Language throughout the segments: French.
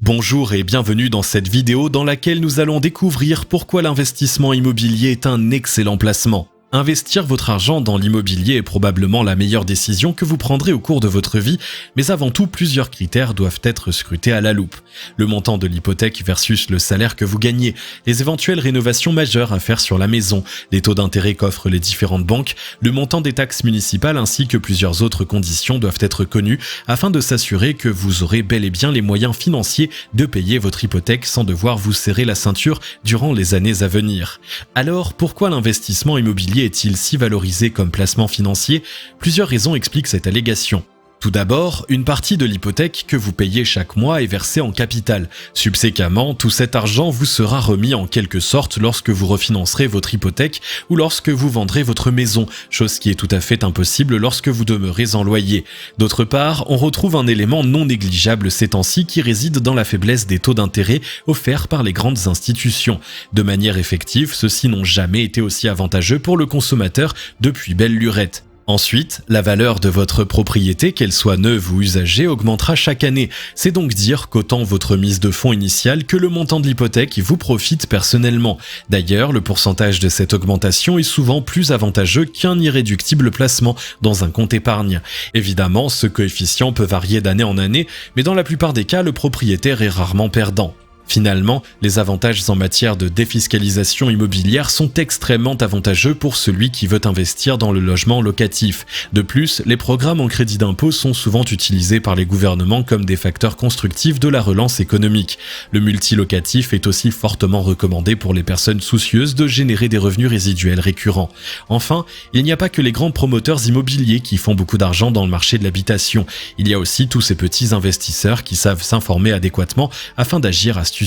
Bonjour et bienvenue dans cette vidéo dans laquelle nous allons découvrir pourquoi l'investissement immobilier est un excellent placement. Investir votre argent dans l'immobilier est probablement la meilleure décision que vous prendrez au cours de votre vie, mais avant tout, plusieurs critères doivent être scrutés à la loupe. Le montant de l'hypothèque versus le salaire que vous gagnez, les éventuelles rénovations majeures à faire sur la maison, les taux d'intérêt qu'offrent les différentes banques, le montant des taxes municipales ainsi que plusieurs autres conditions doivent être connues afin de s'assurer que vous aurez bel et bien les moyens financiers de payer votre hypothèque sans devoir vous serrer la ceinture durant les années à venir. Alors, pourquoi l'investissement immobilier est-il si valorisé comme placement financier? Plusieurs raisons expliquent cette allégation. Tout d'abord, une partie de l'hypothèque que vous payez chaque mois est versée en capital. Subséquemment, tout cet argent vous sera remis en quelque sorte lorsque vous refinancerez votre hypothèque ou lorsque vous vendrez votre maison, chose qui est tout à fait impossible lorsque vous demeurez en loyer. D'autre part, on retrouve un élément non négligeable ces temps-ci qui réside dans la faiblesse des taux d'intérêt offerts par les grandes institutions. De manière effective, ceux-ci n'ont jamais été aussi avantageux pour le consommateur depuis belle lurette. Ensuite, la valeur de votre propriété, qu'elle soit neuve ou usagée, augmentera chaque année. C'est donc dire qu'autant votre mise de fonds initiale que le montant de l'hypothèque vous profite personnellement. D'ailleurs, le pourcentage de cette augmentation est souvent plus avantageux qu'un irréductible placement dans un compte épargne. Évidemment, ce coefficient peut varier d'année en année, mais dans la plupart des cas, le propriétaire est rarement perdant. Finalement, les avantages en matière de défiscalisation immobilière sont extrêmement avantageux pour celui qui veut investir dans le logement locatif. De plus, les programmes en crédit d'impôt sont souvent utilisés par les gouvernements comme des facteurs constructifs de la relance économique. Le multilocatif est aussi fortement recommandé pour les personnes soucieuses de générer des revenus résiduels récurrents. Enfin, il n'y a pas que les grands promoteurs immobiliers qui font beaucoup d'argent dans le marché de l'habitation. Il y a aussi tous ces petits investisseurs qui savent s'informer adéquatement afin d'agir astucieusement.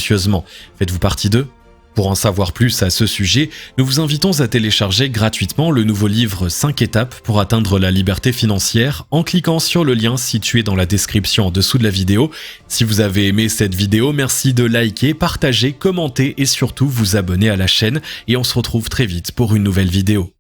Faites-vous partie d'eux? Pour en savoir plus à ce sujet, nous vous invitons à télécharger gratuitement le nouveau livre 5 étapes pour atteindre la liberté financière en cliquant sur le lien situé dans la description en dessous de la vidéo. Si vous avez aimé cette vidéo, merci de liker, partager, commenter et surtout vous abonner à la chaîne et on se retrouve très vite pour une nouvelle vidéo.